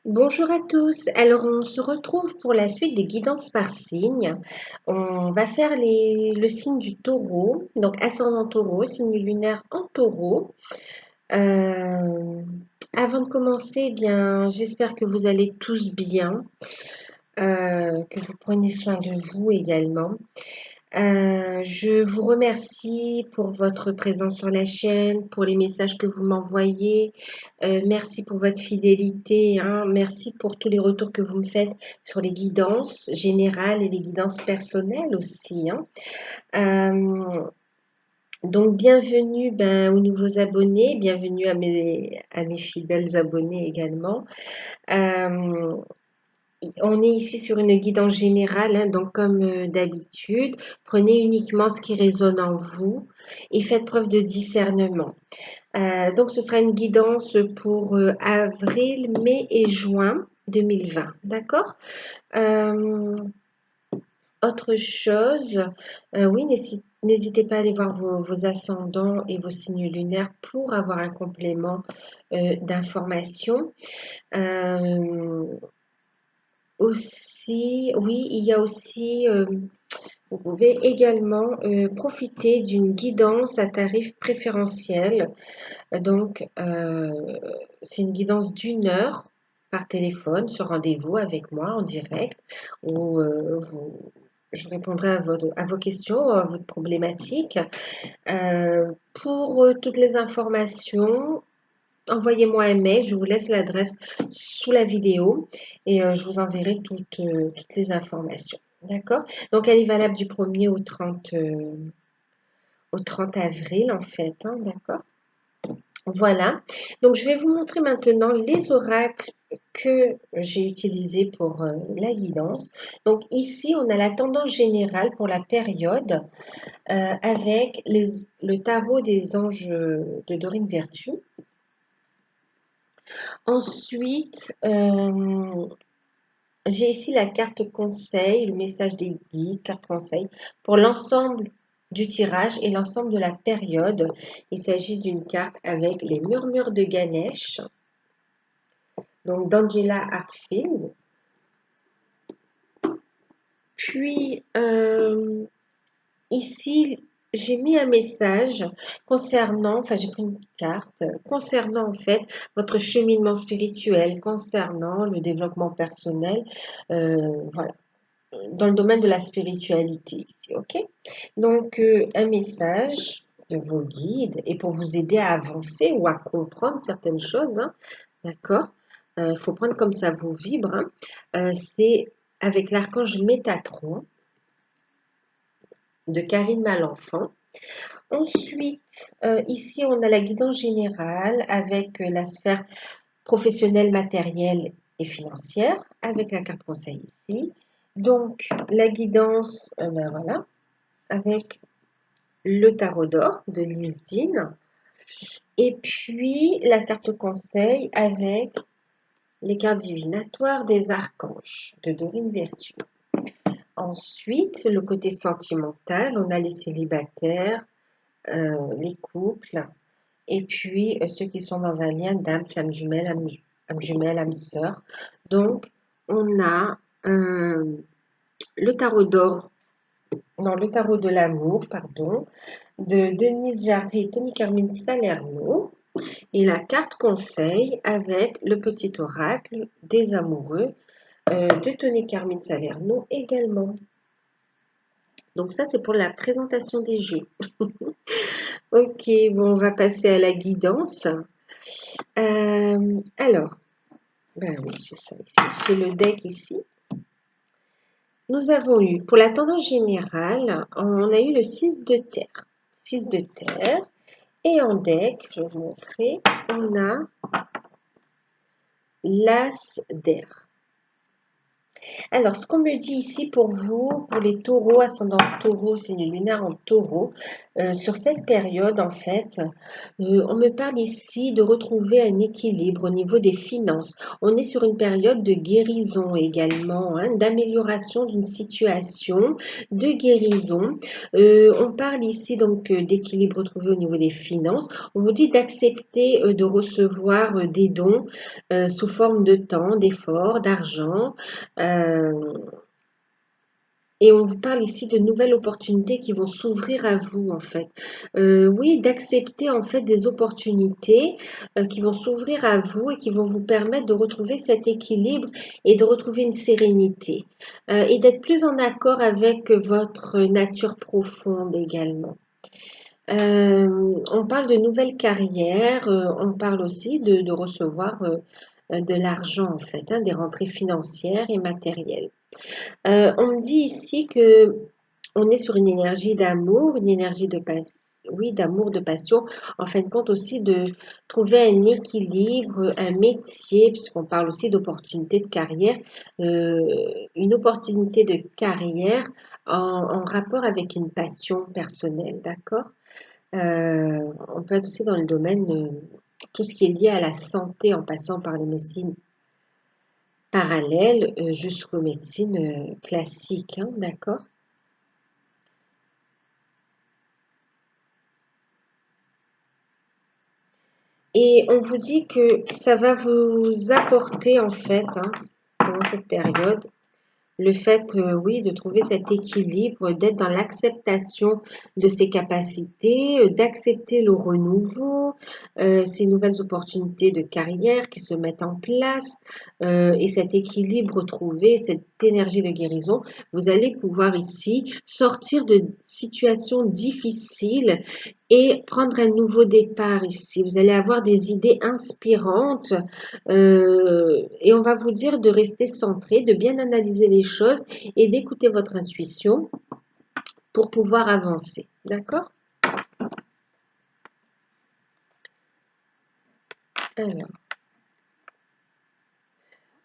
Bonjour à tous. Alors, on se retrouve pour la suite des guidances par signe. On va faire le signe du taureau, donc ascendant taureau, signe lunaire en taureau. Euh, Avant de commencer, eh bien, j'espère que vous allez tous bien, que vous prenez soin de vous également. Je vous remercie pour votre présence sur la chaîne, pour les messages que vous m'envoyez. Merci pour votre fidélité, hein. Merci pour tous les retours que vous me faites sur les guidances générales et les guidances personnelles aussi, hein. Euh, donc, bienvenue aux nouveaux abonnés, bienvenue à mes fidèles abonnés également. Euh, on est ici sur une guidance générale, hein, donc comme d'habitude, prenez uniquement ce qui résonne en vous et faites preuve de discernement. Donc ce sera une guidance pour avril, mai et juin 2020, d'accord? Euh, Autre chose, oui, n'hésitez pas à aller voir vos ascendants et vos signes lunaires pour avoir un complément d'information. Euh, Aussi, oui, il y a aussi, vous pouvez également profiter d'une guidance à tarif préférentiel. Donc, c'est une guidance d'1 heure par téléphone, sur rendez-vous avec moi en direct, où je répondrai à vos questions, à votre problématique. Pour toutes les informations, envoyez-moi un mail, je vous laisse l'adresse sous la vidéo et je vous enverrai toutes les informations. D'accord? Donc, elle est valable du 1er au 30 avril, en fait, hein, d'accord? Voilà. Donc, je vais vous montrer maintenant les oracles que j'ai utilisés pour la guidance. Donc, ici, on a la tendance générale pour la période avec le tarot des anges de Dorine Virtue. Ensuite, j'ai ici la carte conseil, le message des guides, carte conseil, pour l'ensemble du tirage et l'ensemble de la période. Il s'agit d'une carte avec les murmures de Ganesh, donc d'Angela Hartfield. Puis, ici, j'ai mis un message concernant, enfin j'ai pris une carte, concernant en fait votre cheminement spirituel, concernant le développement personnel, voilà, dans le domaine de la spiritualité ici, ok? Donc, un message de vos guides et pour vous aider à avancer ou à comprendre certaines choses, hein, d'accord? Il faut prendre comme ça vous vibre, hein. C'est avec l'archange Métatron de Karine Malenfant. Ensuite, ici, on a la guidance générale avec la sphère professionnelle, matérielle et financière, avec la carte conseil ici. Donc, la guidance, voilà, avec le tarot d'or de Lisdine. Et puis, la carte conseil avec les cartes divinatoires des archanges de Dorine Virtue. Ensuite, le côté sentimental, on a les célibataires, les couples, et puis ceux qui sont dans un lien d'âme, âme jumelle, âme sœur. Donc, on a le tarot d'or, non, le tarot de l'amour, pardon, de Denise Jarry et Tony Carmine Salerno, et la carte conseil avec le petit oracle des amoureux de Tony Carmine Salerno également. Donc ça, c'est pour la présentation des jeux. Ok, bon, on va passer à la guidance. Alors, ben oui, j'ai ça ici. J'ai le deck ici. Nous avons eu, pour la tendance générale, on a eu le 6 de terre. 6 de terre. Et en deck, je vais vous montrer, on a l'as d'air. Alors, ce qu'on me dit ici pour vous, pour les taureaux, ascendant taureau, signe lunaire en taureau, Sur cette période, en fait, on me parle ici de retrouver un équilibre au niveau des finances. On est sur une période de guérison également, hein, d'amélioration d'une situation, de guérison. On parle ici donc d'équilibre retrouvé au niveau des finances. On vous dit d'accepter de recevoir des dons sous forme de temps, d'efforts, d'argent. Euh, et on vous parle ici de nouvelles opportunités qui vont s'ouvrir à vous, en fait. Oui, d'accepter, en fait, des opportunités qui vont s'ouvrir à vous et qui vont vous permettre de retrouver cet équilibre et de retrouver une sérénité. Et d'être plus en accord avec votre nature profonde également. On parle de nouvelles carrières, on parle aussi de recevoir de l'argent, en fait, hein, des rentrées financières et matérielles. On me dit ici que on est sur une énergie d'amour, une énergie de oui, d'amour, de passion. En fin de compte aussi de trouver un équilibre, un métier, puisqu'on parle aussi d'opportunités de carrière, euh, une opportunité de carrière en rapport avec une passion personnelle, d'accord? On peut être aussi dans le domaine, tout ce qui est lié à la santé en passant par les médecines parallèles jusqu'aux médecines classiques, hein, d'accord? Et on vous dit que ça va vous apporter en fait, hein, pendant cette période, le fait, oui, de trouver cet équilibre, d'être dans l'acceptation de ses capacités, d'accepter le renouveau, ces nouvelles opportunités de carrière qui se mettent en place, et cet équilibre trouvé, cette énergie de guérison, vous allez pouvoir ici sortir de situations difficiles et prendre un nouveau départ ici. Vous allez avoir des idées inspirantes et on va vous dire de rester centré, de bien analyser les choses et d'écouter votre intuition pour pouvoir avancer. D'accord? Alors,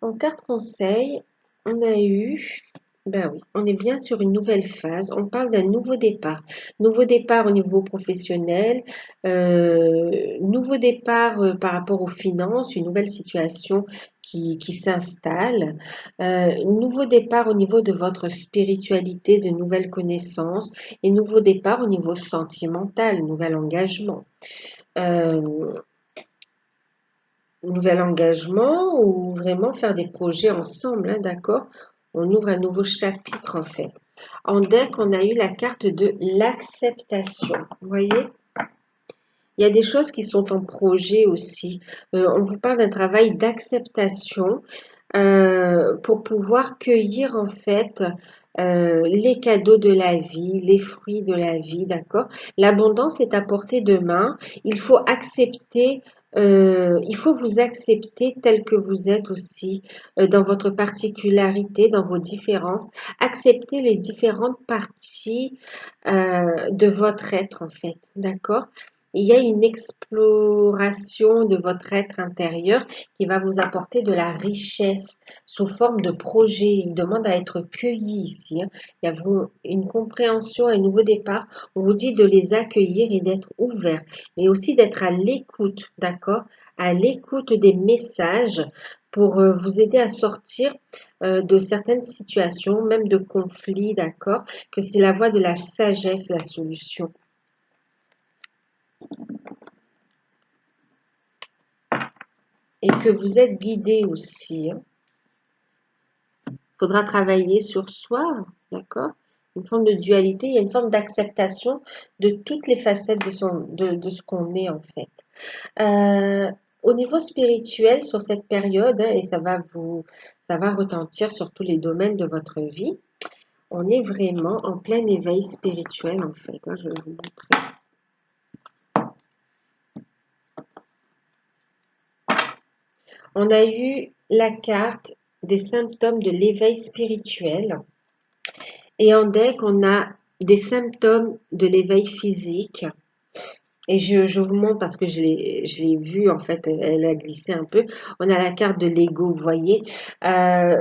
en carte conseil, on a eu, ben oui, on est bien sur une nouvelle phase. On parle d'un nouveau départ. Nouveau départ au niveau professionnel, nouveau départ par rapport aux finances, une nouvelle situation qui s'installe, nouveau départ au niveau de votre spiritualité, de nouvelles connaissances, et nouveau départ au niveau sentimental, nouvel engagement. Euh, Nouvel engagement ou vraiment faire des projets ensemble, hein, d'accord? On ouvre un nouveau chapitre en fait. En deck, on a eu la carte de l'acceptation. Vous voyez? Il y a des choses qui sont en projet aussi. On vous parle d'un travail d'acceptation pour pouvoir cueillir en fait les cadeaux de la vie, les fruits de la vie, d'accord? L'abondance est à portée de main. Il faut accepter, il faut vous accepter tel que vous êtes aussi, dans votre particularité, dans vos différences. Accepter les différentes parties de votre être en fait, d'accord? Il y a une exploration de votre être intérieur qui va vous apporter de la richesse sous forme de projet. Il demande à être cueilli ici, hein. Il y a une compréhension, un nouveau départ. On vous dit de les accueillir et d'être ouvert, mais aussi d'être à l'écoute, d'accord? À l'écoute des messages pour vous aider à sortir de certaines situations, même de conflits, d'accord? Que c'est la voie de la sagesse, la solution. Et que vous êtes guidé aussi, hein. Faudra travailler sur soi, d'accord? Une forme de dualité, il y a une forme d'acceptation de toutes les facettes de ce qu'on est en fait. Au niveau spirituel, sur cette période, hein, et ça va retentir sur tous les domaines de votre vie, on est vraiment en plein éveil spirituel en fait, hein, je vais vous montrer. On a eu la carte des symptômes de l'éveil spirituel. Et en deck, on a des symptômes de l'éveil physique. Et je vous montre parce que je l'ai vu, en fait, elle a glissé un peu. On a la carte de l'ego, vous voyez.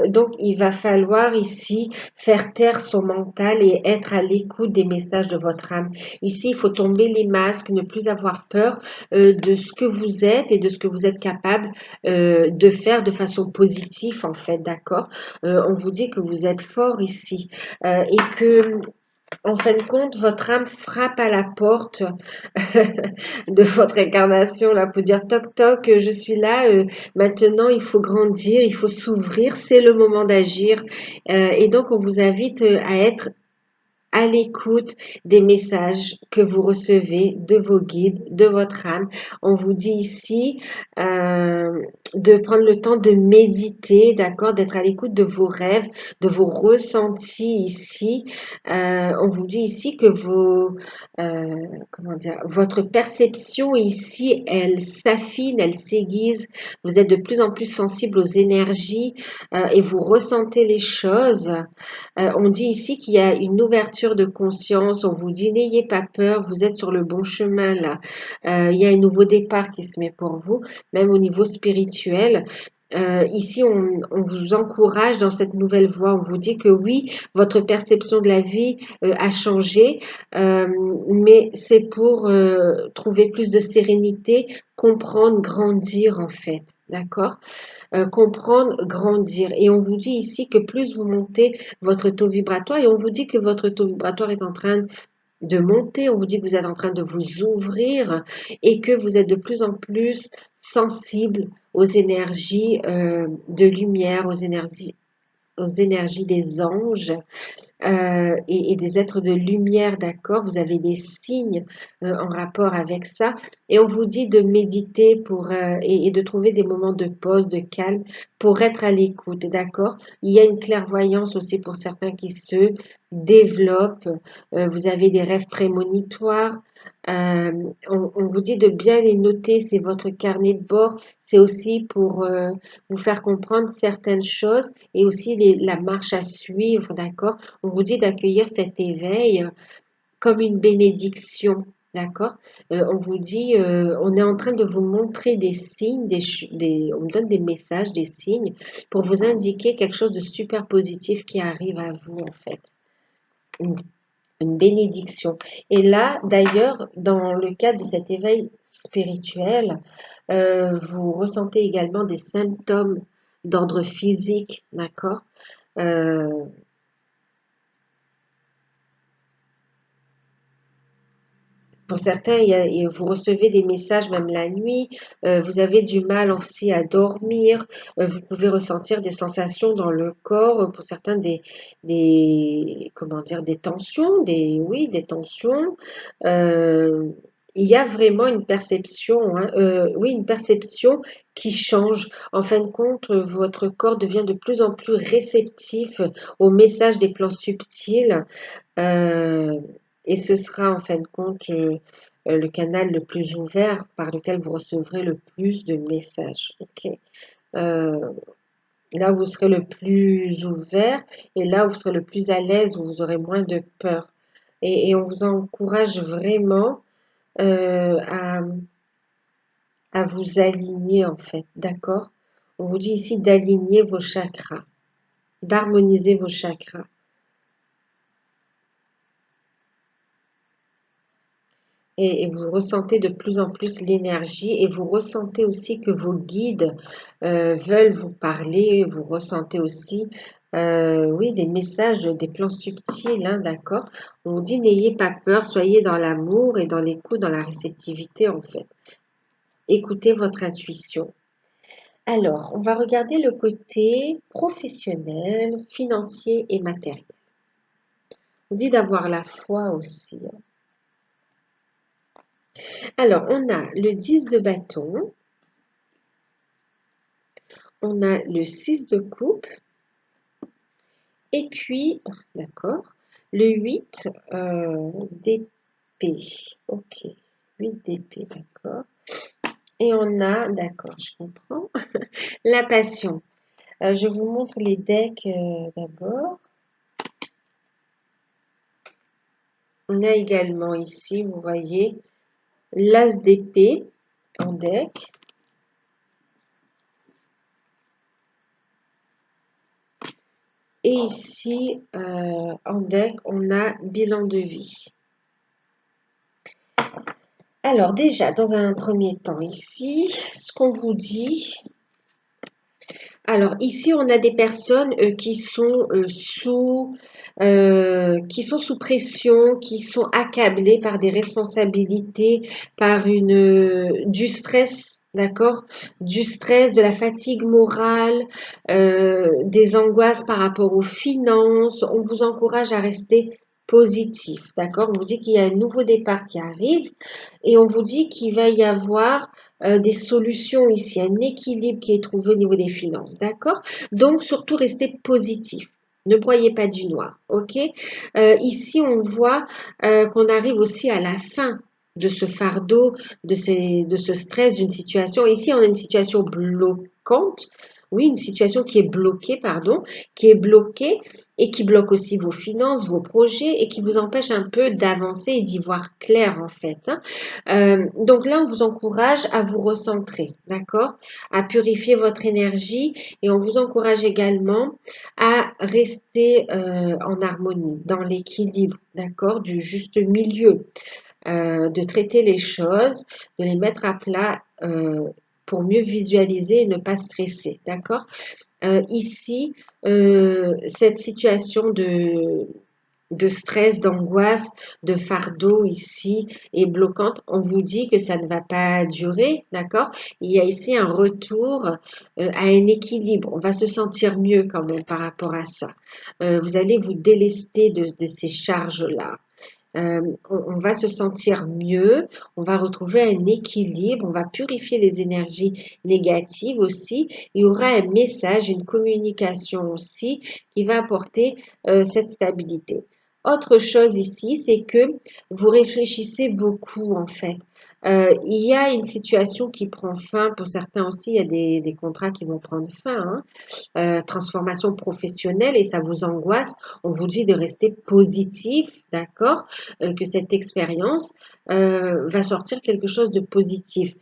Donc, il va falloir ici faire taire son mental et être à l'écoute des messages de votre âme. Ici, il faut tomber les masques, ne plus avoir peur de ce que vous êtes et de ce que vous êtes capable de faire de façon positive, en fait, d'accord? On vous dit que vous êtes fort ici et que en fin de compte, votre âme frappe à la porte de votre incarnation là pour dire toc toc, je suis là. Maintenant, il faut grandir, il faut s'ouvrir, c'est le moment d'agir. Et donc, on vous invite à être à l'écoute des messages que vous recevez de vos guides, de votre âme. On vous dit ici euh, de prendre le temps de méditer, d'accord, d'être à l'écoute de vos rêves, de vos ressentis ici. On vous dit ici que comment dire, votre perception ici, elle s'affine, elle s'aiguise. Vous êtes de plus en plus sensible aux énergies et vous ressentez les choses. On dit ici qu'il y a une ouverture de conscience. On vous dit n'ayez pas peur, vous êtes sur le bon chemin là. Il y a un nouveau départ qui se met pour vous, même au niveau spirituel. Ici, on vous encourage dans cette nouvelle voie. On vous dit que oui, votre perception de la vie a changé, euh, mais c'est pour trouver plus de sérénité, comprendre, grandir en fait. D'accord? Comprendre, grandir. Et on vous dit ici que plus vous montez votre taux vibratoire, et on vous dit que votre taux vibratoire est en train de monter, on vous dit que vous êtes en train de vous ouvrir et que vous êtes de plus en plus sensible aux énergies de lumière, aux énergies des anges et des êtres de lumière, d'accord? Vous avez des signes en rapport avec ça. Et on vous dit de méditer et de trouver des moments de pause, de calme pour être à l'écoute, d'accord? Il y a une clairvoyance aussi pour certains qui se développent. Vous avez des rêves prémonitoires. Euh, on vous dit de bien les noter, c'est votre carnet de bord. C'est aussi pour vous faire comprendre certaines choses et aussi la marche à suivre, d'accord? On vous dit d'accueillir cet éveil comme une bénédiction, d'accord? On vous dit, on est en train de vous montrer des signes, on vous donne des messages, des signes pour vous indiquer quelque chose de super positif qui arrive à vous, en fait. Une, une bénédiction. Et là, d'ailleurs, dans le cadre de cet éveil spirituel, vous ressentez également des symptômes d'ordre physique, d'accord? Euh, Pour certains, vous recevez des messages même la nuit, vous avez du mal aussi à dormir, vous pouvez ressentir des sensations dans le corps, pour certains comment dire, des tensions, oui, des tensions. Euh, il y a vraiment une perception, hein, oui, une perception qui change. En fin de compte, votre corps devient de plus en plus réceptif aux messages des plans subtils. Euh, et ce sera en fin de compte le canal le plus ouvert par lequel vous recevrez le plus de messages. Ok. Euh, Là où vous serez le plus ouvert et là où vous serez le plus à l'aise, où vous aurez moins de peur. Et on vous encourage vraiment à vous aligner en fait. D'accord? On vous dit ici d'aligner vos chakras, d'harmoniser vos chakras. Et vous ressentez de plus en plus l'énergie et vous ressentez aussi que vos guides veulent vous parler, vous ressentez aussi, oui, des messages, des plans subtils, hein, d'accord? On vous dit n'ayez pas peur, soyez dans l'amour et dans l'écoute, dans la réceptivité en fait. Écoutez votre intuition. Alors, on va regarder le côté professionnel, financier et matériel. On dit d'avoir la foi aussi, hein. Alors, on a le 10 de bâton, on a le 6 de coupe et puis, d'accord, le 8 d'épée. Ok, 8 d'épée, d'accord. Et on a, d'accord, je comprends, la passion. Je vous montre les decks d'abord. On a également ici, vous voyez, l'as d'épée en deck. Et ici, en deck, on a bilan de vie. Alors déjà, dans un premier temps, ici, ce qu'on vous dit, alors ici, on a des personnes qui sont sous pression, qui sont accablées par des responsabilités, par du stress, d'accord? Du stress, de la fatigue morale, des angoisses par rapport aux finances. On vous encourage à rester positif, d'accord? On vous dit qu'il y a un nouveau départ qui arrive et on vous dit qu'il va y avoir des solutions ici, un équilibre qui est trouvé au niveau des finances, d'accord? Donc, surtout, restez positif. Ne broyez pas du noir, ok? Ici, on voit qu'on arrive aussi à la fin de ce fardeau, de ce stress d'une situation. Ici, on a une situation bloquante. Oui, une situation qui est bloquée, pardon, qui est bloquée et qui bloque aussi vos finances, vos projets et qui vous empêche un peu d'avancer et d'y voir clair en fait, hein. Donc là, on vous encourage à vous recentrer, d'accord? À purifier votre énergie et on vous encourage également à rester en harmonie, dans l'équilibre, d'accord? Du juste milieu, de traiter les choses, de les mettre à plat pour mieux visualiser et ne pas stresser, d'accord? Ici, cette situation de stress, d'angoisse, de fardeau ici est bloquante. On vous dit que ça ne va pas durer, d'accord? Il y a ici un retour à un équilibre. On va se sentir mieux quand même par rapport à ça. Vous allez vous délester de ces charges-là. On va se sentir mieux, on va retrouver un équilibre, on va purifier les énergies négatives aussi. Il y aura un message, une communication aussi qui va apporter cette stabilité. Autre chose ici, c'est que vous réfléchissez beaucoup en fait. Il y a une situation qui prend fin, pour certains aussi, il y a des contrats qui vont prendre fin, hein, transformation professionnelle et ça vous angoisse, on vous dit de rester positif, d'accord? Que cette expérience va sortir quelque chose de positif.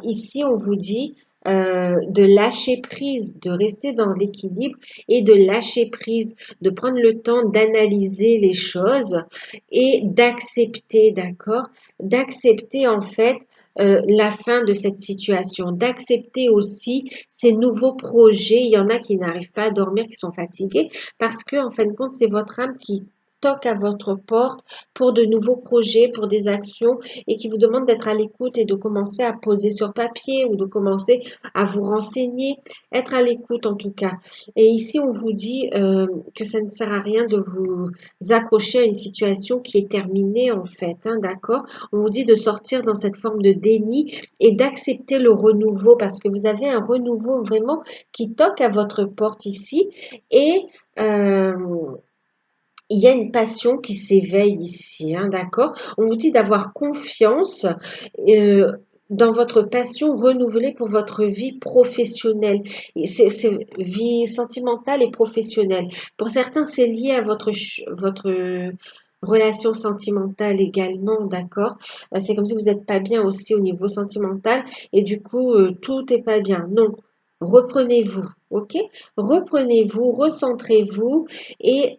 Ici, on vous dit de lâcher prise, de rester dans l'équilibre et de lâcher prise, de prendre le temps d'analyser les choses et d'accepter, d'accord? D'accepter en fait la fin de cette situation, d'accepter aussi ces nouveaux projets. Il y en a qui n'arrivent pas à dormir, qui sont fatigués parce que, en fin de compte, c'est votre âme qui toque à votre porte pour de nouveaux projets, pour des actions et qui vous demande d'être à l'écoute et de commencer à poser sur papier ou de commencer à vous renseigner, être à l'écoute en tout cas. Et ici, on vous dit que ça ne sert à rien de vous accrocher à une situation qui est terminée en fait, hein, d'accord? On vous dit de sortir dans cette forme de déni et d'accepter le renouveau parce que vous avez un renouveau vraiment qui toque à votre porte ici et euh, il y a une passion qui s'éveille ici, hein, d'accord? On vous dit d'avoir confiance euh, dans votre passion renouvelée pour votre vie professionnelle. C'est vie sentimentale et professionnelle. Pour certains, c'est lié à votre relation sentimentale également, d'accord? C'est comme si vous n'êtes pas bien aussi au niveau sentimental et du coup, tout n'est pas bien. Non, reprenez-vous, ok? Reprenez-vous, recentrez-vous et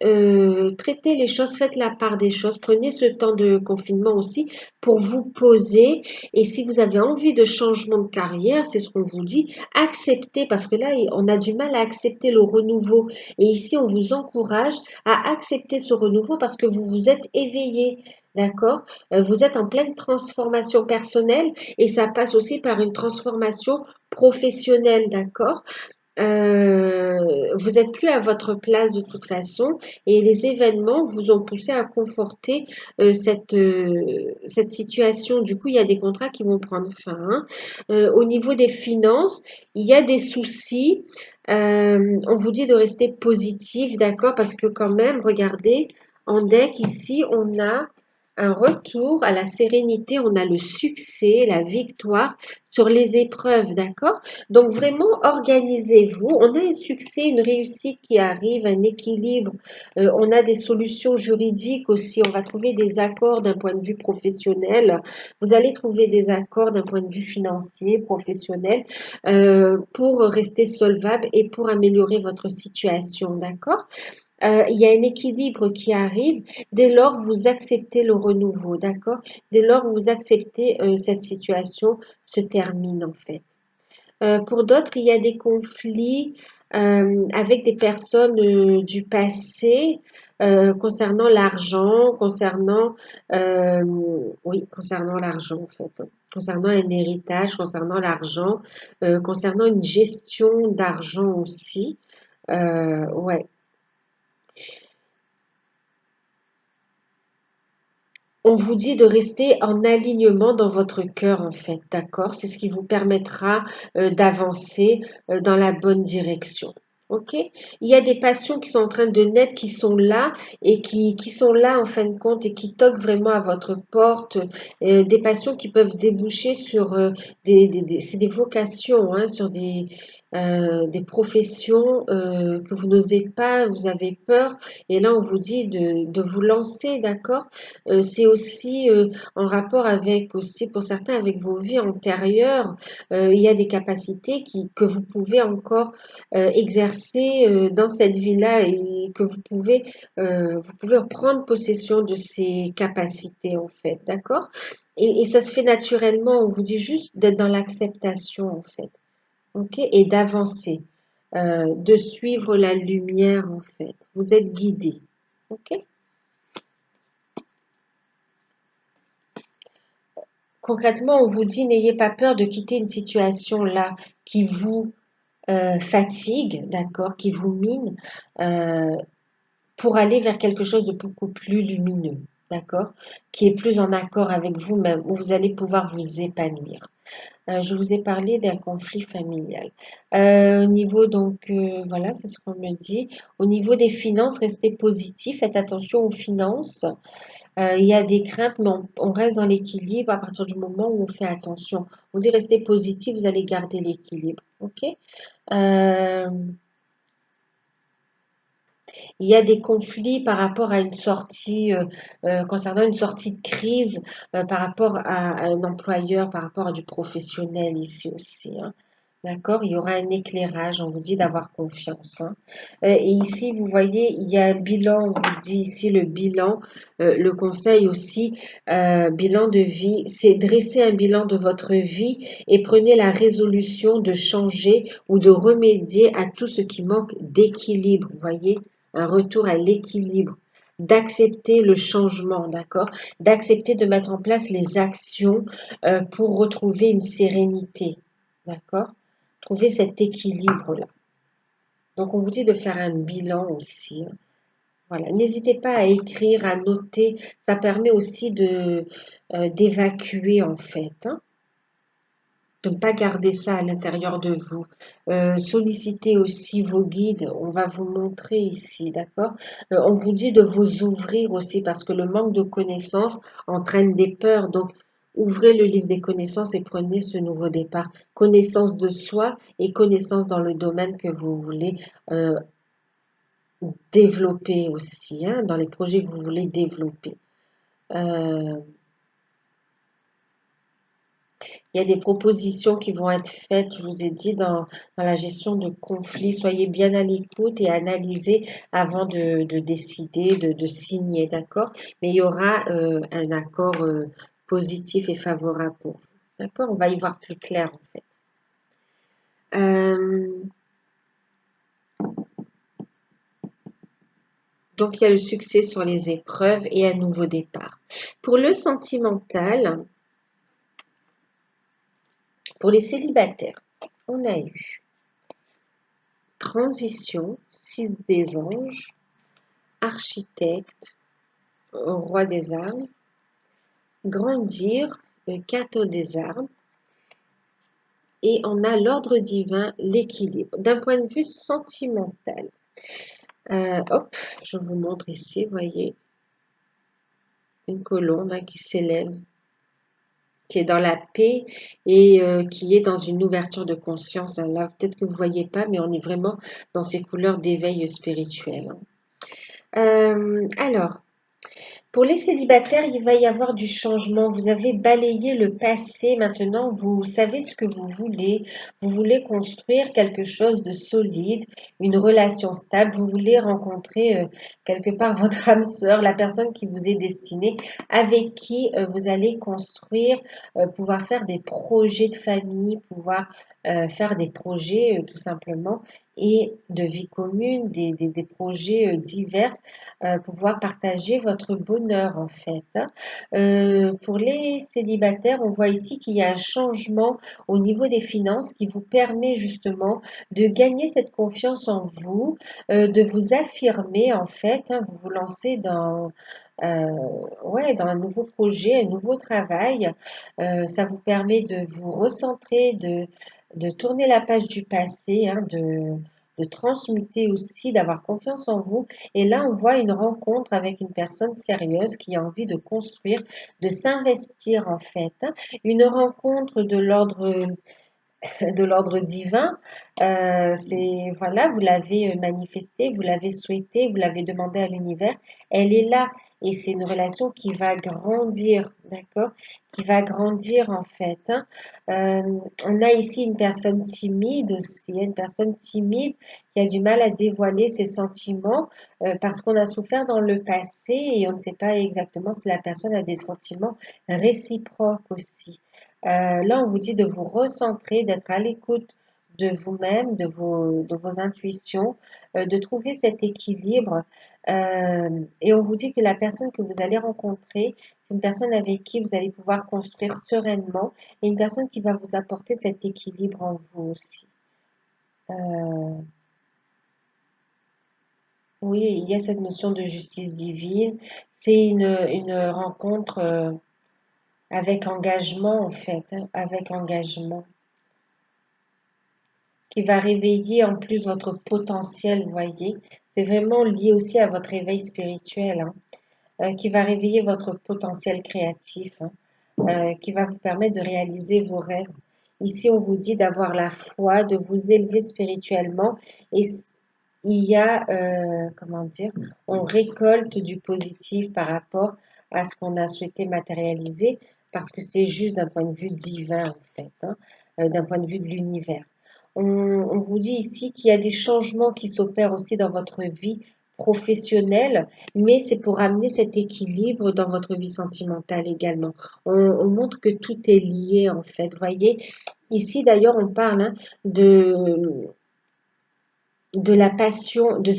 traitez les choses, faites la part des choses. Prenez ce temps de confinement aussi pour vous poser. Et si vous avez envie de changement de carrière, c'est ce qu'on vous dit, acceptez, parce que là, on a du mal à accepter le renouveau. Et ici, on vous encourage à accepter ce renouveau parce que vous vous êtes éveillé. D'accord? Vous êtes en pleine transformation personnelle et ça passe aussi par une transformation professionnelle. D'accord? Vous n'êtes plus à votre place de toute façon et les événements vous ont poussé à conforter cette situation. Du coup, il y a des contrats qui vont prendre fin, hein. Au niveau des finances, il y a des soucis. On vous dit de rester positif, d'accord? Parce que quand même, regardez, en deck ici, on a un retour à la sérénité, on a le succès, la victoire sur les épreuves, d'accord? Donc vraiment, organisez-vous. On a un succès, une réussite qui arrive, un équilibre. On a des solutions juridiques aussi. On va trouver des accords d'un point de vue professionnel. Vous allez trouver des accords d'un point de vue financier, professionnel, pour rester solvable et pour améliorer votre situation, d'accord? Il y a un équilibre qui arrive dès lors que vous acceptez le renouveau, d'accord? Dès lors que vous acceptez cette situation se termine en fait. Pour d'autres, il y a des conflits avec des personnes du passé concernant l'argent, euh, oui, concernant l'argent en fait, concernant un héritage, concernant l'argent, concernant une gestion d'argent aussi. Ouais. On vous dit de rester en alignement dans votre cœur, en fait, d'accord? C'est ce qui vous permettra d'avancer dans la bonne direction. Ok? Il y a des passions qui sont en train de naître, qui sont là et qui sont là en fin de compte et qui toquent vraiment à votre porte. Des passions qui peuvent déboucher sur c'est des vocations, hein, sur des professions que vous n'osez pas, vous avez peur. Et là, on vous dit de vous lancer, d'accord? C'est aussi en rapport avec aussi pour certains avec vos vies antérieures. Il y a des capacités que vous pouvez encore exercer dans cette vie-là et que vous pouvez prendre possession de ces capacités en fait, d'accord? Et ça se fait naturellement, on vous dit juste d'être dans l'acceptation en fait, ok? Et d'avancer, de suivre la lumière en fait. Vous êtes guidé, ok? Concrètement, on vous dit n'ayez pas peur de quitter une situation là qui vous fatigue, d'accord, qui vous mine, euh, pour aller vers quelque chose de beaucoup plus lumineux, d'accord, qui est plus en accord avec vous-même, où vous allez pouvoir vous épanouir. Je vous ai parlé d'un conflit familial. Au niveau donc, voilà, c'est ce qu'on me dit. Au niveau des finances, restez positif, faites attention aux finances. Il y a des craintes, mais on reste dans l'équilibre à partir du moment où on fait attention. On dit rester positif, vous allez garder l'équilibre. OK? Euh, il y a des conflits par rapport à une sortie, concernant une sortie de crise, par rapport à un employeur, par rapport à du professionnel ici aussi, hein. D'accord? Il y aura un éclairage, on vous dit d'avoir confiance, hein. Et ici, vous voyez, il y a un bilan, on vous dit ici le bilan, le conseil aussi, bilan de vie, c'est dresser un bilan de votre vie et prenez la résolution de changer ou de remédier à tout ce qui manque d'équilibre, vous voyez? Un retour à l'équilibre, d'accepter le changement, d'accord? D'accepter de mettre en place les actions pour retrouver une sérénité, d'accord? Trouver cet équilibre-là. Donc, on vous dit de faire un bilan aussi, hein. Voilà. N'hésitez pas à écrire, à noter. Ça permet aussi d'évacuer en fait, hein. De ne pas garder ça à l'intérieur de vous. Sollicitez aussi vos guides. On va vous montrer ici, d'accord? On vous dit de vous ouvrir aussi parce que le manque de connaissances entraîne des peurs. Donc, ouvrez le livre des connaissances et prenez ce nouveau départ. Connaissance de soi et connaissance dans le domaine que vous voulez euh, développer aussi, hein, dans les projets que vous voulez développer. Euh, Il y a des propositions qui vont être faites, je vous ai dit, dans la gestion de conflits. Soyez bien à l'écoute et analysez avant de décider, de signer, d'accord? Mais il y aura un accord positif et favorable pour vous. D'accord? On va y voir plus clair en fait. Euh, donc il y a le succès sur les épreuves et un nouveau départ. Pour le sentimental, pour les célibataires, on a eu transition, 6 des anges, architecte, roi des armes, grandir, le cateau des armes, et on a l'ordre divin, l'équilibre. D'un point de vue sentimental, hop, je vous montre ici, voyez, une colombe hein, qui s'élève, qui est dans la paix et qui est dans une ouverture de conscience. Hein. Là, peut-être que vous ne voyez pas, mais on est vraiment dans ces couleurs d'éveil spirituel. Hein. Alors, pour les célibataires, il va y avoir du changement. Vous avez balayé le passé. Maintenant, vous savez ce que vous voulez. Vous voulez construire quelque chose de solide, une relation stable. Vous voulez rencontrer quelque part votre âme sœur, la personne qui vous est destinée, avec qui vous allez construire, pouvoir faire des projets de famille, pouvoir faire des projets tout simplement et de vie commune, des projets divers pouvoir partager votre bonheur en fait. Hein. Pour les célibataires, on voit ici qu'il y a un changement au niveau des finances qui vous permet justement de gagner cette confiance en vous, de vous affirmer en fait. Hein, vous vous lancez euh, ouais, dans un nouveau projet, un nouveau travail. Ça vous permet de vous recentrer, de tourner la page du passé, hein, de transmuter aussi, d'avoir confiance en vous et là, on voit une rencontre avec une personne sérieuse qui a envie de construire, de s'investir en fait. Hein. Une rencontre de l'ordre divin. C'est voilà, vous l'avez manifesté, vous l'avez souhaité, vous l'avez demandé à l'univers. Elle est là et c'est une relation qui va grandir, d'accord? Qui va grandir en fait. Hein. On a ici une personne timide aussi, une personne timide qui a du mal à dévoiler ses sentiments parce qu'on a souffert dans le passé et on ne sait pas exactement si la personne a des sentiments réciproques aussi. Là, on vous dit de vous recentrer, d'être à l'écoute de vous-même, de vos intuitions, de trouver cet équilibre. Et on vous dit que la personne que vous allez rencontrer, c'est une personne avec qui vous allez pouvoir construire sereinement et une personne qui va vous apporter cet équilibre en vous aussi. Euh, oui, il y a cette notion de justice divine. C'est une rencontre avec engagement, en fait, hein, avec engagement. Qui va réveiller en plus votre potentiel, vous voyez. C'est vraiment lié aussi à votre éveil spirituel, hein, qui va réveiller votre potentiel créatif, hein, qui va vous permettre de réaliser vos rêves. Ici, on vous dit d'avoir la foi, de vous élever spirituellement et il y a, comment dire, on récolte du positif par rapport à ce qu'on a souhaité matérialiser parce que c'est juste d'un point de vue divin en fait, hein, d'un point de vue de l'univers. On vous dit ici qu'il y a des changements qui s'opèrent aussi dans votre vie professionnelle, mais c'est pour amener cet équilibre dans votre vie sentimentale également. On montre que tout est lié en fait. Vous voyez, ici d'ailleurs on parle hein, de la passion, de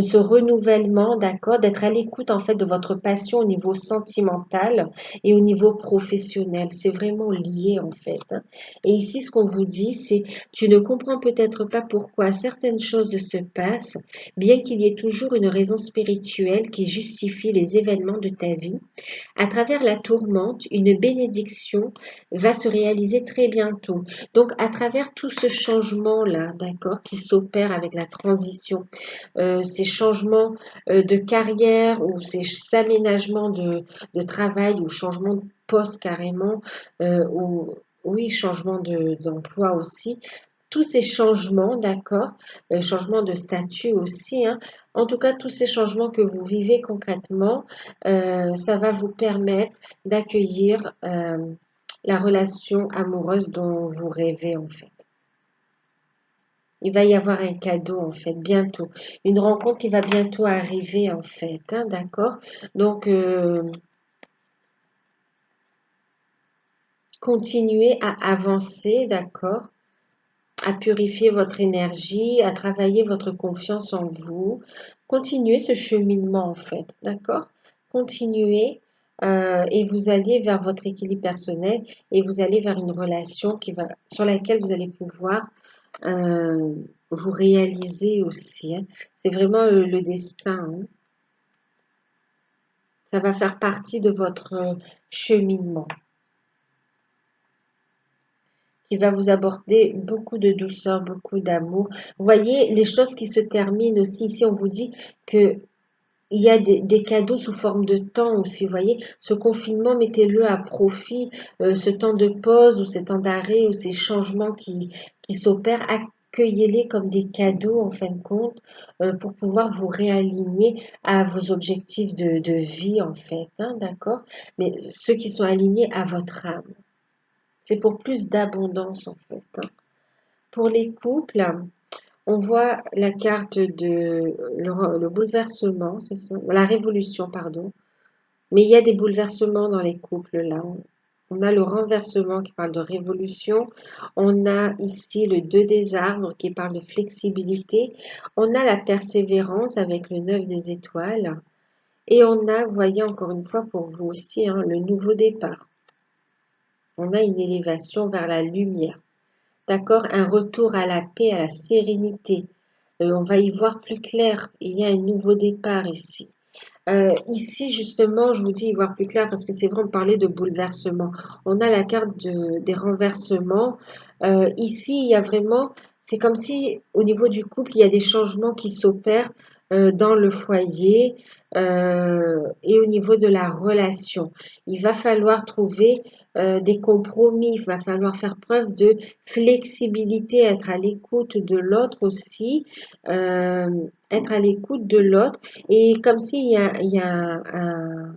ce renouvellement, d'accord, d'être à l'écoute en fait de votre passion au niveau sentimental et au niveau professionnel. C'est vraiment lié en fait. Hein. Et ici, ce qu'on vous dit, c'est tu ne comprends peut-être pas pourquoi certaines choses se passent, bien qu'il y ait toujours une raison spirituelle qui justifie les événements de ta vie. À travers la tourmente, une bénédiction va se réaliser très bientôt. Donc, à travers tout ce changement-là, d'accord, qui s'opère avec la transition, ces changements de carrière ou ces aménagements de travail ou changement de poste carrément, ou oui, changement d'emploi aussi. Tous ces changements, d'accord, changement de statut aussi, hein, en tout cas, tous ces changements que vous vivez concrètement, ça va vous permettre d'accueillir la relation amoureuse dont vous rêvez en fait. Il va y avoir un cadeau en fait bientôt, une rencontre qui va bientôt arriver en fait, hein, d'accord? Donc continuez à avancer, d'accord? À purifier votre énergie, à travailler votre confiance en vous. Continuez ce cheminement en fait, d'accord? Continuez et vous allez vers votre équilibre personnel et vous allez vers une relation sur laquelle vous allez pouvoir euh, vous réaliser aussi. Hein. C'est vraiment le destin. Hein. Ça va faire partie de votre cheminement qui va vous aborder beaucoup de douceur, beaucoup d'amour. Vous voyez, les choses qui se terminent aussi. Ici, on vous dit que il y a des cadeaux sous forme de temps aussi, vous voyez. Ce confinement, mettez-le à profit, ce temps de pause ou ces temps d'arrêt ou ces changements qui s'opèrent, accueillez-les comme des cadeaux en fin de compte pour pouvoir vous réaligner à vos objectifs de vie en fait, hein, d'accord? Mais ceux qui sont alignés à votre âme. C'est pour plus d'abondance en fait, hein. Pour les couples, on voit la carte de le bouleversement, c'est ça? La révolution, pardon. Mais il y a des bouleversements dans les couples là. On a le renversement qui parle de révolution. On a ici le 2 des arbres qui parle de flexibilité. On a la persévérance avec le 9 des étoiles. Et on a, vous voyez encore une fois pour vous aussi, hein, le nouveau départ. On a une élévation vers la lumière. D'accord? Un retour à la paix, à la sérénité. On va y voir plus clair. Il y a un nouveau départ ici. Ici, justement, je vous dis y voir plus clair parce que c'est vrai, on parlait de bouleversement. On a la carte des renversements. Ici, il y a vraiment, c'est comme si au niveau du couple, il y a des changements qui s'opèrent dans le foyer et au niveau de la relation. Il va falloir trouver des compromis, il va falloir faire preuve de flexibilité, être à l'écoute de l'autre aussi, être à l'écoute de l'autre. Et comme s'il y a un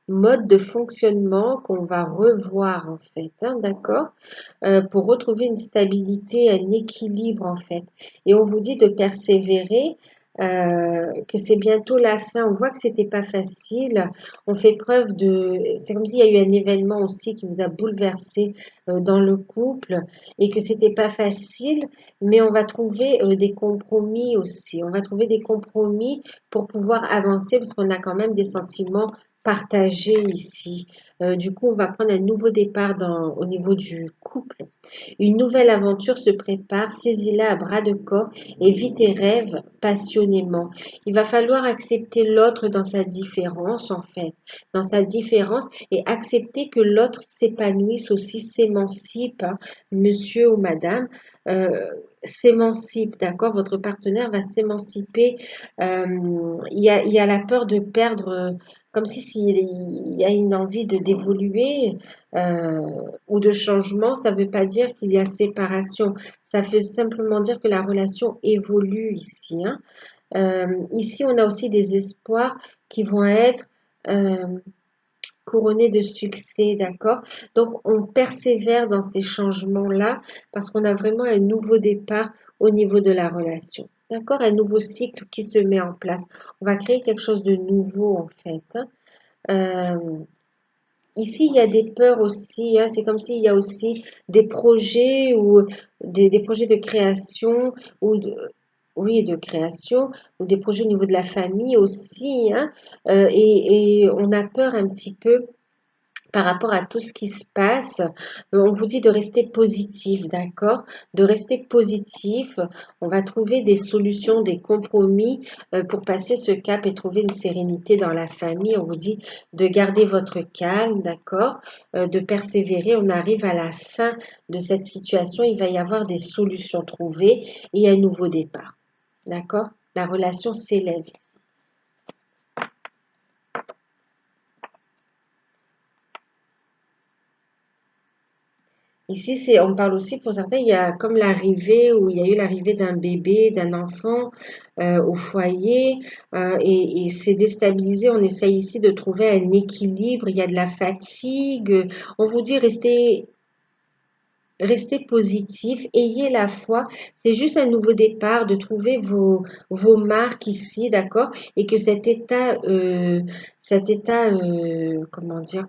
mode de fonctionnement qu'on va revoir en fait, hein, d'accord? Pour retrouver une stabilité, un équilibre en fait. Et on vous dit de persévérer, que c'est bientôt la fin. On voit que c'était pas facile. On fait preuve de. C'est comme s'il y a eu un événement aussi qui vous a bouleversé dans le couple et que c'était pas facile, mais on va trouver des compromis aussi. On va trouver des compromis pour pouvoir avancer parce qu'on a quand même des sentiments partagés ici. Du coup, on va prendre un nouveau départ au niveau du couple. Une nouvelle aventure se prépare, saisis-la à bras de corps et vis tes rêves passionnément. Il va falloir accepter l'autre dans sa différence, en fait, dans sa différence et accepter que l'autre s'épanouisse aussi, s'émancipe, hein, monsieur ou madame. euh, s'émancipe, d'accord? Votre partenaire va s'émanciper. Il y a la peur de perdre, comme si s'il y a une envie d'évoluer ou de changement, ça ne veut pas dire qu'il y a séparation. Ça veut simplement dire que la relation évolue ici, hein. Ici, on a aussi des espoirs qui vont être euh, couronnés de succès, d'accord? Donc, on persévère dans ces changements-là parce qu'on a vraiment un nouveau départ au niveau de la relation. D'accord? Un nouveau cycle qui se met en place. On va créer quelque chose de nouveau, en fait, hein. Euh, Ici, il y a des peurs aussi, hein. C'est comme s'il y a aussi des projets ou des projets de création ou oui, de création ou des projets au niveau de la famille aussi, hein. Et on a peur un petit peu par rapport à tout ce qui se passe. On vous dit de rester positif, d'accord? De rester positif. On va trouver des solutions, des compromis pour passer ce cap et trouver une sérénité dans la famille. On vous dit de garder votre calme, d'accord? De persévérer. On arrive à la fin de cette situation. Il va y avoir des solutions trouvées et un nouveau départ, d'accord? La relation s'élève. Ici, on parle aussi pour certains, il y a comme l'arrivée où il y a eu l'arrivée d'un bébé, d'un enfant au foyer et c'est déstabilisé. On essaye ici de trouver un équilibre. Il y a de la fatigue. On vous dit restez positif, ayez la foi. C'est juste un nouveau départ, de trouver vos marques ici, d'accord? Et que cet état, comment dire?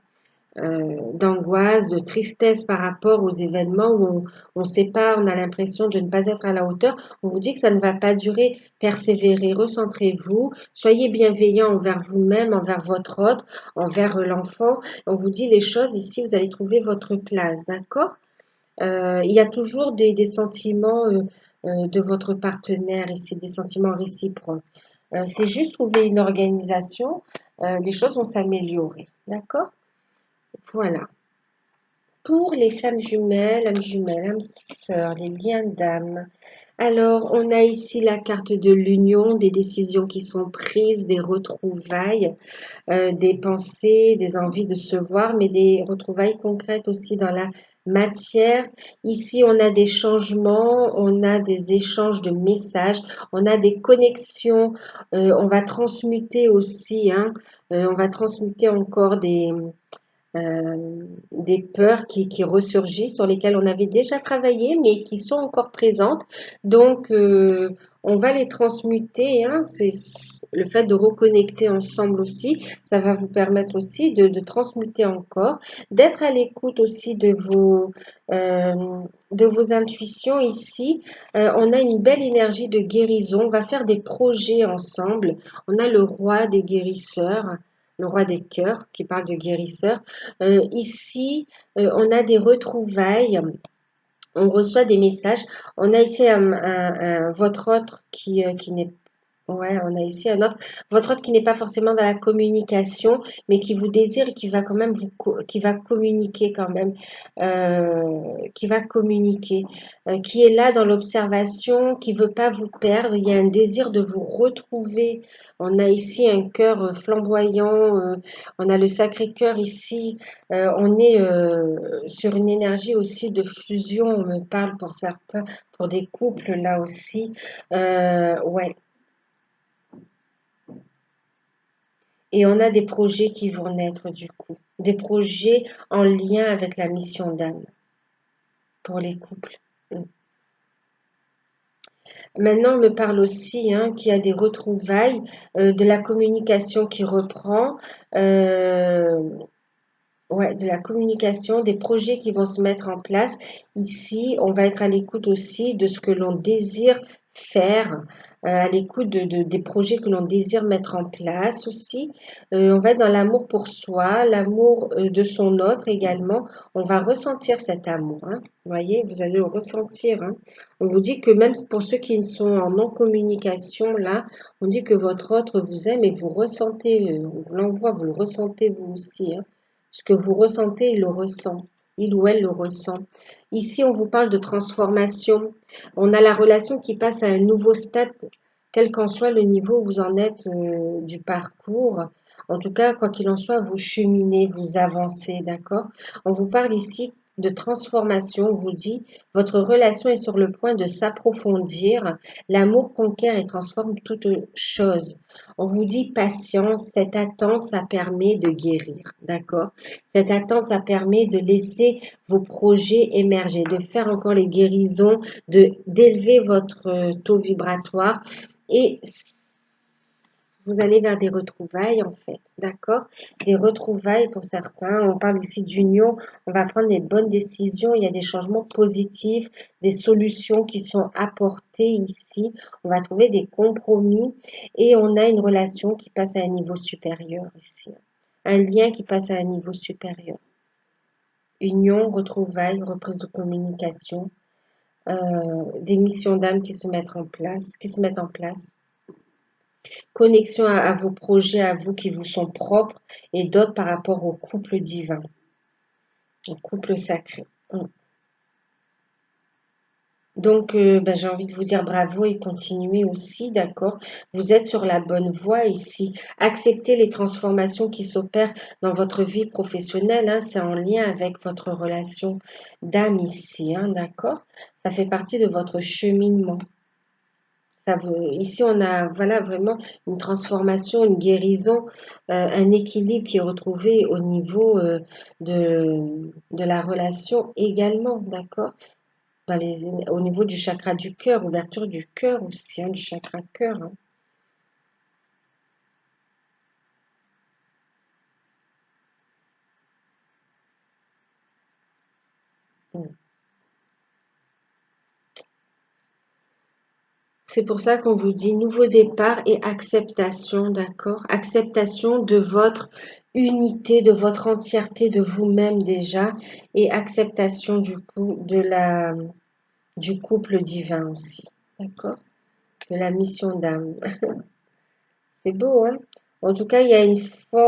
D'angoisse, de tristesse par rapport aux événements où on ne sait pas, on a l'impression de ne pas être à la hauteur, on vous dit que ça ne va pas durer. Persévérez, recentrez-vous, soyez bienveillant envers vous-même, envers votre autre, envers l'enfant. On vous dit les choses ici, vous allez trouver votre place, d'accord? Il y a toujours des sentiments de votre partenaire ici, des sentiments réciproques. C'est juste trouver une organisation, les choses vont s'améliorer, d'accord? Voilà. Pour les flammes jumelles, âmes sœurs, les liens d'âme, Alors, on a ici la carte de l'union, des décisions qui sont prises, des retrouvailles, des pensées, des envies de se voir, mais des retrouvailles concrètes aussi dans la matière. Ici, on a des changements, on a des échanges de messages, on a des connexions, on va transmuter aussi, hein, on va transmuter encore des peurs qui ressurgissent, sur lesquelles on avait déjà travaillé, mais qui sont encore présentes. Donc, on va les transmuter, hein. C'est le fait de reconnecter ensemble aussi. Ça va vous permettre aussi de transmuter encore, d'être à l'écoute aussi euh, de vos intuitions ici. On a une belle énergie de guérison. On va faire des projets ensemble. On a le roi des guérisseurs, le roi des cœurs qui parle de guérisseur. Ici, on a des retrouvailles, on reçoit des messages. On a ici votre autre qui n'est Ouais, on a ici un autre, votre autre qui n'est pas forcément dans la communication, mais qui vous désire et qui va quand même qui va communiquer quand même, qui va communiquer, qui est là dans l'observation, qui veut pas vous perdre. Il y a un désir de vous retrouver. On a ici un cœur flamboyant, on a le Sacré-Cœur ici. On est sur une énergie aussi de fusion. On me parle pour certains, pour des couples là aussi. Ouais. Et on a des projets qui vont naître du coup, des projets en lien avec la mission d'âme pour les couples. Mm. Maintenant, on me parle aussi qu'il y a des retrouvailles, de la communication qui reprend, euh, ouais, de la communication, des projets qui vont se mettre en place. Ici, on va être à l'écoute aussi de ce que l'on désire faire, à l'écoute des projets que l'on désire mettre en place aussi. On va être dans l'amour pour soi, l'amour de son autre également. On va ressentir cet amour, hein. Vous voyez, vous allez le ressentir, hein. On vous dit que même pour ceux qui sont en non-communication, là, on dit que votre autre vous aime et vous ressentez, on vous l'envoie, vous le ressentez vous aussi, hein. Ce que vous ressentez, il le ressent. Il ou elle le ressent. Ici, on vous parle de transformation. On a la relation qui passe à un nouveau stade, quel qu'en soit le niveau où vous en êtes du parcours. En tout cas, quoi qu'il en soit, vous cheminez, vous avancez, d'accord? On vous parle ici de transformation. On vous dit, votre relation est sur le point de s'approfondir. L'amour conquiert et transforme toute chose. On vous dit patience, cette attente, ça permet de guérir, d'accord? Cette attente, ça permet de laisser vos projets émerger, de faire encore les guérisons, d'élever votre taux vibratoire et vous allez vers des retrouvailles en fait, d'accord? Des retrouvailles pour certains. On parle ici d'union. On va prendre des bonnes décisions. Il y a des changements positifs, des solutions qui sont apportées ici. On va trouver des compromis et on a une relation qui passe à un niveau supérieur ici. Un lien qui passe à un niveau supérieur. Union, retrouvailles, reprise de communication, des missions d'âme qui se mettent en place, connexion à vos projets, à vous qui vous sont propres, et d'autres par rapport au couple divin, au couple sacré. Donc, j'ai envie de vous dire bravo et continuez aussi, d'accord? Vous êtes sur la bonne voie ici. Acceptez les transformations qui s'opèrent dans votre vie professionnelle, hein, c'est en lien avec votre relation d'âme ici, hein, d'accord? Ça fait partie de votre cheminement. Ici, on a voilà, vraiment une transformation, une guérison, un équilibre qui est retrouvé au niveau de la relation également, d'accord? Au niveau du chakra du cœur, ouverture du cœur aussi, hein, du chakra cœur, hein. Mm. C'est pour ça qu'on vous dit nouveau départ et acceptation, d'accord? Acceptation de votre unité, de votre entièreté, de vous-même déjà, et acceptation du coup du couple divin aussi, d'accord? De la mission d'âme. C'est beau, hein? En tout cas, il y a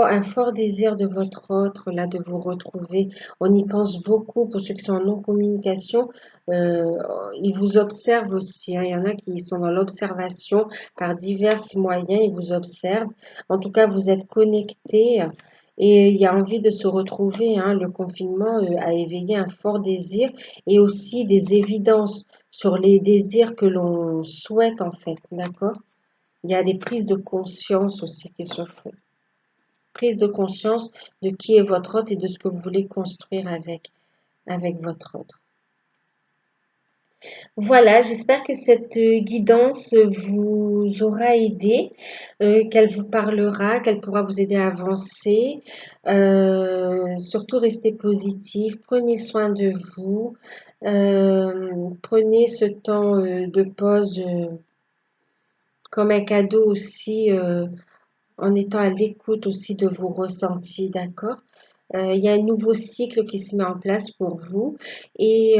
un fort désir de votre autre, là, de vous retrouver. On y pense beaucoup pour ceux qui sont en non-communication. Euh, ils vous observent aussi, hein. Il y en a qui sont dans l'observation par divers moyens. Ils vous observent. En tout cas, vous êtes connectés et il y a envie de se retrouver, hein. Le confinement, a éveillé un fort désir et aussi des évidences sur les désirs que l'on souhaite, en fait. D'accord? Il y a des prises de conscience aussi qui se font. Prise de conscience de qui est votre hôte et de ce que vous voulez construire avec votre hôte. Voilà, j'espère que cette guidance vous aura aidé, qu'elle vous parlera, qu'elle pourra vous aider à avancer. Surtout restez positif, prenez soin de vous, prenez ce temps de pause comme un cadeau aussi. En étant à l'écoute aussi de vos ressentis, d'accord? Il y a un nouveau cycle qui se met en place pour vous. Et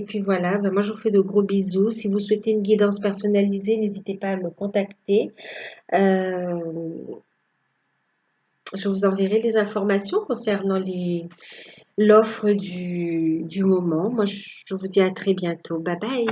puis voilà, ben moi je vous fais de gros bisous. Si vous souhaitez une guidance personnalisée, n'hésitez pas à me contacter. Euh, je vous enverrai des informations concernant l'offre du moment. Moi, je vous dis à très bientôt. Bye bye.